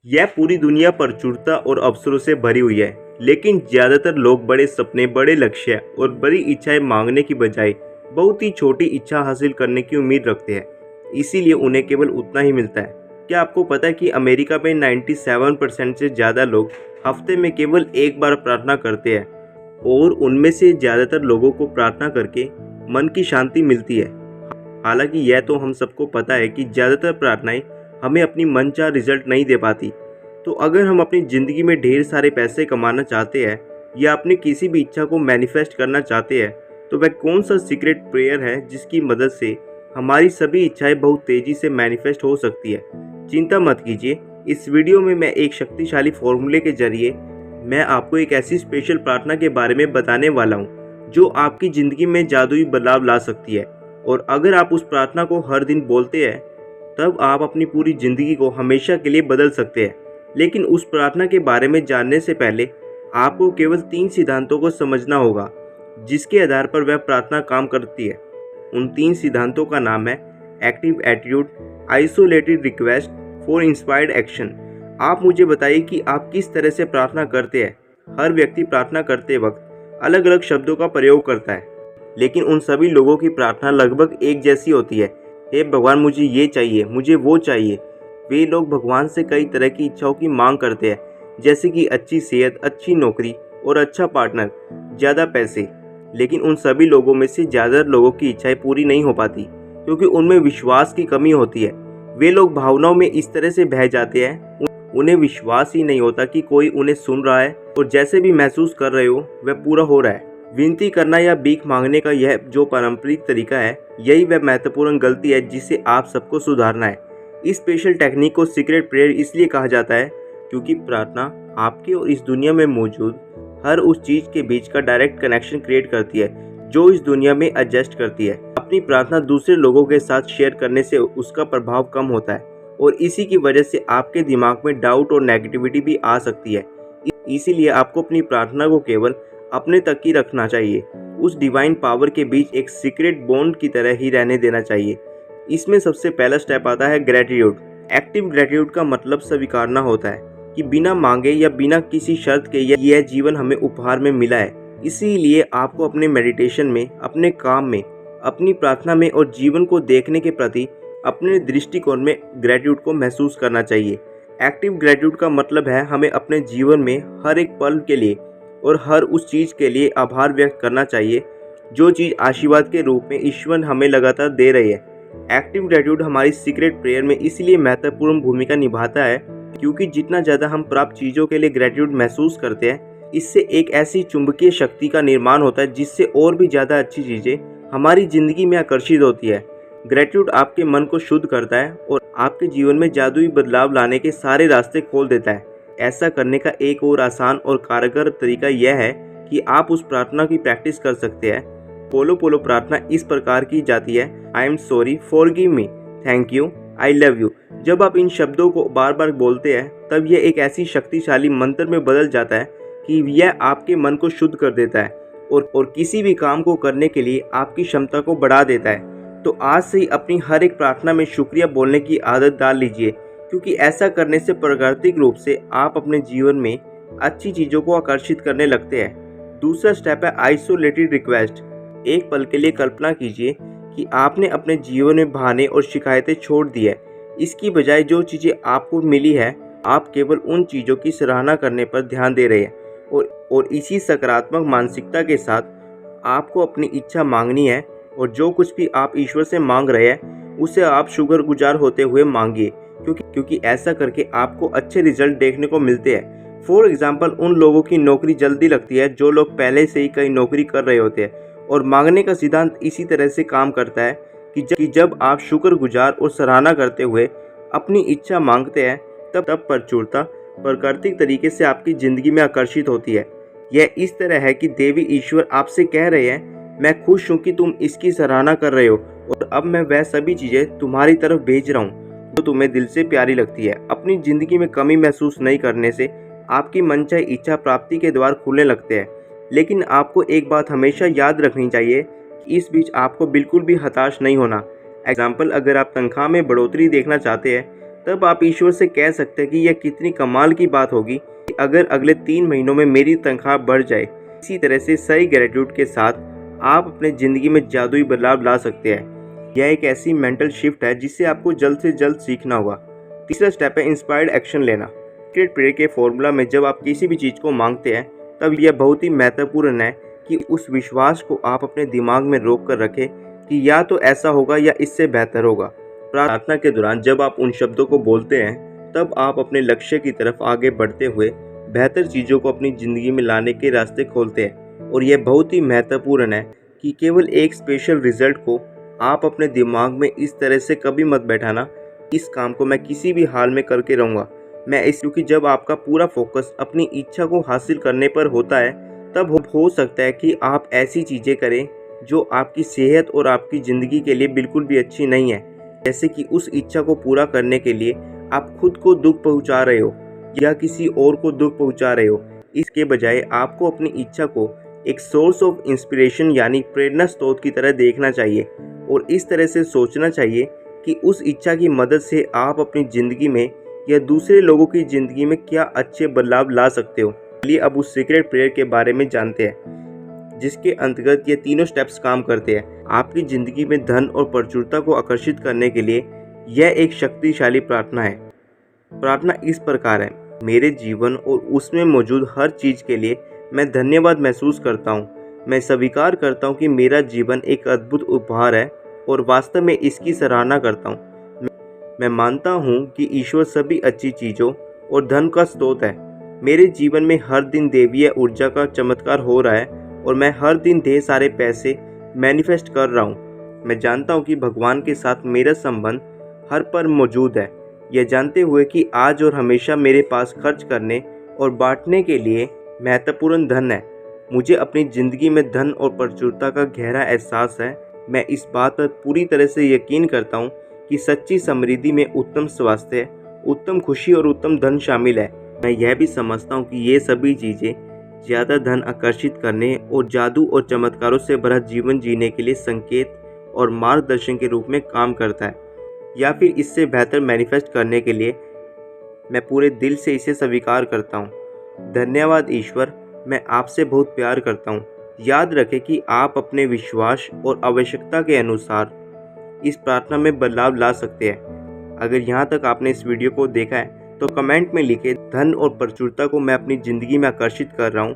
यह पूरी दुनिया प्रचुरता और अवसरों से भरी हुई है, लेकिन ज़्यादातर लोग बड़े सपने, बड़े लक्ष्य और बड़ी इच्छाएं मांगने की बजाय बहुत ही छोटी इच्छा हासिल करने की उम्मीद रखते हैं। इसीलिए उन्हें केवल उतना ही मिलता है। क्या आपको पता है कि अमेरिका में 97% से ज़्यादा लोग हफ्ते में केवल एक बार प्रार्थना करते हैं और उनमें से ज़्यादातर लोगों को प्रार्थना करके मन की शांति मिलती है। हालांकि यह तो हम सबको पता है कि ज़्यादातर प्रार्थनाएं हमें अपनी मनचाहा रिजल्ट नहीं दे पाती। तो अगर हम अपनी ज़िंदगी में ढेर सारे पैसे कमाना चाहते हैं या अपनी किसी भी इच्छा को मैनिफेस्ट करना चाहते हैं, तो वह कौन सा सीक्रेट प्रेयर है जिसकी मदद से हमारी सभी इच्छाएं बहुत तेज़ी से मैनिफेस्ट हो सकती है। चिंता मत कीजिए, इस वीडियो में मैं एक शक्तिशाली फॉर्मूले के जरिए मैं आपको एक ऐसी स्पेशल प्रार्थना के बारे में बताने वाला हूँ जो आपकी ज़िंदगी में जादुई बदलाव ला सकती है। और अगर आप उस प्रार्थना को हर दिन बोलते हैं तब आप अपनी पूरी ज़िंदगी को हमेशा के लिए बदल सकते हैं। लेकिन उस प्रार्थना के बारे में जानने से पहले आपको केवल 3 सिद्धांतों को समझना होगा जिसके आधार पर वह प्रार्थना काम करती है। उन 3 सिद्धांतों का नाम है active attitude, isolated request, for inspired action. आप मुझे बताइए कि आप किस तरह से प्रार्थना करते हैं। हर व्यक्ति प्रार्थना करते वक्त अलग अलग शब्दों का प्रयोग करता है, लेकिन उन सभी लोगों की प्रार्थना लगभग एक जैसी होती है। हे भगवान, मुझे ये चाहिए, मुझे वो चाहिए। वे लोग भगवान से कई तरह की इच्छाओं की मांग करते हैं, जैसे कि अच्छी सेहत, अच्छी नौकरी और अच्छा पार्टनर, ज़्यादा पैसे। लेकिन उन सभी लोगों में से ज़्यादातर लोगों की इच्छाएं पूरी नहीं हो पाती क्योंकि उनमें विश्वास की कमी होती है। वे लोग भावनाओं में इस तरह से बह जाते हैं, उन्हें विश्वास ही नहीं होता कि कोई उन्हें सुन रहा है और जैसे भी महसूस कर रहे हो वह पूरा हो रहा है। विनती करना या भीख मांगने का यह जो पारंपरिक तरीका है, यही वह महत्वपूर्ण गलती है जिसे आप सबको सुधारना है। इस स्पेशल टेक्निक को सीक्रेट प्रेयर इसलिए कहा जाता है क्योंकि प्रार्थना आपके और इस दुनिया में मौजूद हर उस चीज़ के बीच का डायरेक्ट कनेक्शन क्रिएट करती है जो इस दुनिया में एडजस्ट करती है। अपनी प्रार्थना दूसरे लोगों के साथ शेयर करने से उसका प्रभाव कम होता है और इसी की वजह से आपके दिमाग में डाउट और नेगेटिविटी भी आ सकती है। इसीलिए आपको अपनी प्रार्थना को केवल अपने तक ही रखना चाहिए, उस डिवाइन पावर के बीच एक सीक्रेट बॉन्ड की तरह ही रहने देना चाहिए। इसमें सबसे पहला स्टेप आता है ग्रेटिट्यूड। एक्टिव ग्रेटिट्यूड का मतलब स्वीकारना होता है कि बिना मांगे या बिना किसी शर्त के यह जीवन हमें उपहार में मिला है। इसीलिए आपको अपने मेडिटेशन में, अपने काम में, अपनी प्रार्थना में और जीवन को देखने के प्रति अपने दृष्टिकोण में ग्रेटिट्यूड को महसूस करना चाहिए। एक्टिव ग्रेटिट्यूड का मतलब है हमें अपने जीवन में हर एक पल के लिए और हर उस चीज़ के लिए आभार व्यक्त करना चाहिए जो चीज़ आशीर्वाद के रूप में ईश्वर हमें लगातार दे रही है। एक्टिव ग्रेटिट्यूड हमारी सीक्रेट प्रेयर में इसलिए महत्वपूर्ण भूमिका निभाता है क्योंकि जितना ज़्यादा हम प्राप्त चीज़ों के लिए ग्रेटिट्यूड महसूस करते हैं, इससे एक ऐसी चुंबकीय शक्ति का निर्माण होता है जिससे और भी ज़्यादा अच्छी चीज़ें हमारी ज़िंदगी में आकर्षित होती है। ग्रेटिट्यूड आपके मन को शुद्ध करता है और आपके जीवन में जादुई बदलाव लाने के सारे रास्ते खोल देता है। ऐसा करने का एक और आसान और कारगर तरीका यह है कि आप उस प्रार्थना की प्रैक्टिस कर सकते हैं। पोलो प्रार्थना इस प्रकार की जाती है, I am sorry, forgive me, thank you, I love you. जब आप इन शब्दों को बार बार बोलते हैं तब यह एक ऐसी शक्तिशाली मंत्र में बदल जाता है कि यह आपके मन को शुद्ध कर देता है और किसी भी काम को करने के लिए आपकी क्षमता को बढ़ा देता है। तो आज से ही अपनी हर एक प्रार्थना में शुक्रिया बोलने की आदत डाल लीजिए, क्योंकि ऐसा करने से प्राकृतिक रूप से आप अपने जीवन में अच्छी चीज़ों को आकर्षित करने लगते हैं। दूसरा स्टेप है आइसोलेटेड रिक्वेस्ट। एक पल के लिए कल्पना कीजिए कि आपने अपने जीवन में बहाने और शिकायतें छोड़ दी है। इसकी बजाय जो चीज़ें आपको मिली है, आप केवल उन चीज़ों की सराहना करने पर ध्यान दे रहे हैं और इसी सकारात्मक मानसिकता के साथ आपको अपनी इच्छा मांगनी है और जो कुछ भी आप ईश्वर से मांग रहे हैं उसे आप शुक्रगुजार होते हुए मांगिए, क्योंकि ऐसा करके आपको अच्छे रिजल्ट देखने को मिलते हैं। फॉर एग्जाम्पल, उन लोगों की नौकरी जल्दी लगती है जो लोग पहले से ही कई नौकरी कर रहे होते हैं। और मांगने का सिद्धांत इसी तरह से काम करता है कि जब आप शुक्रगुजार और सराहना करते हुए अपनी इच्छा मांगते हैं तब प्रचुरता प्राकृतिक तरीके से आपकी ज़िंदगी में आकर्षित होती है। यह इस तरह है कि देवी ईश्वर आपसे कह रहे हैं, मैं खुश हूँ कि तुम इसकी सराहना कर रहे हो और अब मैं वह सभी चीज़ें तुम्हारी तरफ भेज रहा हूँ जो तुम्हें दिल से प्यारी लगती है। अपनी ज़िंदगी में कमी महसूस नहीं करने से आपकी मनचाही इच्छा प्राप्ति के द्वार खुलने लगते हैं। लेकिन आपको एक बात हमेशा याद रखनी चाहिए कि इस बीच आपको बिल्कुल भी हताश नहीं होना। एग्जाम्पल, अगर आप तनख्वाह में बढ़ोतरी देखना चाहते हैं तब आप ईश्वर से कह सकते हैं कि यह कितनी कमाल की बात होगी कि अगर अगले 3 महीनों में मेरी तनख्वाह बढ़ जाए। इसी तरह से सही ग्रेटिट्यूड के साथ आप अपने ज़िंदगी में जादुई बदलाव ला सकते हैं। यह एक ऐसी मेंटल शिफ्ट है जिससे आपको जल्द से जल्द सीखना होगा। तीसरा स्टेप है इंस्पायर्ड एक्शन लेना। सीक्रेट प्रेयर के फॉर्मूला में जब आप किसी भी चीज़ को मांगते हैं तब यह बहुत ही महत्वपूर्ण है कि उस विश्वास को आप अपने दिमाग में रोक कर रखें कि या तो ऐसा होगा या इससे बेहतर होगा। प्रार्थना के दौरान जब आप उन शब्दों को बोलते हैं तब आप अपने लक्ष्य की तरफ आगे बढ़ते हुए बेहतर चीज़ों को अपनी ज़िंदगी में लाने के रास्ते खोलते हैं। और यह बहुत ही महत्वपूर्ण है कि केवल एक स्पेशल रिजल्ट को आप अपने दिमाग में इस तरह से कभी मत बैठाना, इस काम को मैं किसी भी हाल में करके रहूँगा। क्योंकि जब आपका पूरा फोकस अपनी इच्छा को हासिल करने पर होता है तब हो सकता है कि आप ऐसी चीज़ें करें जो आपकी सेहत और आपकी ज़िंदगी के लिए बिल्कुल भी अच्छी नहीं है। जैसे कि उस इच्छा को पूरा करने के लिए आप खुद को दुख पहुंचा रहे हो या किसी और को दुख पहुंचा रहे हो। इसके बजाय आपको अपनी इच्छा को एक सोर्स ऑफ इंस्पिरेशन यानी प्रेरणा स्रोत की तरह देखना चाहिए और इस तरह से सोचना चाहिए कि उस इच्छा की मदद से आप अपनी ज़िंदगी में या दूसरे लोगों की ज़िंदगी में क्या अच्छे बदलाव ला सकते हो। चलिए अब उस सीक्रेट प्रेयर के बारे में जानते हैं जिसके अंतर्गत ये तीनों स्टेप्स काम करते हैं। आपकी ज़िंदगी में धन और प्रचुरता को आकर्षित करने के लिए यह एक शक्तिशाली प्रार्थना है। प्रार्थना इस प्रकार है, मेरे जीवन और उसमें मौजूद हर चीज़ के लिए मैं धन्यवाद महसूस करता हूँ। मैं स्वीकार करता हूँ कि मेरा जीवन एक अद्भुत उपहार है और वास्तव में इसकी सराहना करता हूँ। मैं मानता हूँ कि ईश्वर सभी अच्छी चीज़ों और धन का स्रोत है। मेरे जीवन में हर दिन दैवीय ऊर्जा का चमत्कार हो रहा है और मैं हर दिन ढेर सारे पैसे मैनिफेस्ट कर रहा हूँ। मैं जानता हूँ कि भगवान के साथ मेरा संबंध हर पल मौजूद है, यह जानते हुए कि आज और हमेशा मेरे पास खर्च करने और बांटने के लिए महत्वपूर्ण धन है। मुझे अपनी ज़िंदगी में धन और प्रचुरता का गहरा एहसास है। मैं इस बात पर पूरी तरह से यकीन करता हूँ कि सच्ची समृद्धि में उत्तम स्वास्थ्य, उत्तम खुशी और उत्तम धन शामिल है। मैं यह भी समझता हूँ कि ये सभी चीज़ें ज़्यादा धन आकर्षित करने और जादू और चमत्कारों से भरा जीवन जीने के लिए संकेत और मार्गदर्शन के रूप में काम करता है, या फिर इससे बेहतर मैनिफेस्ट करने के लिए मैं पूरे दिल से इसे स्वीकार करता हूँ। धन्यवाद ईश्वर, मैं आपसे बहुत प्यार करता हूँ। याद रखें कि आप अपने विश्वास और आवश्यकता के अनुसार इस प्रार्थना में बदलाव ला सकते हैं। अगर यहाँ तक आपने इस वीडियो को देखा है तो कमेंट में लिखें, धन और प्रचुरता को मैं अपनी ज़िंदगी में आकर्षित कर रहा हूँ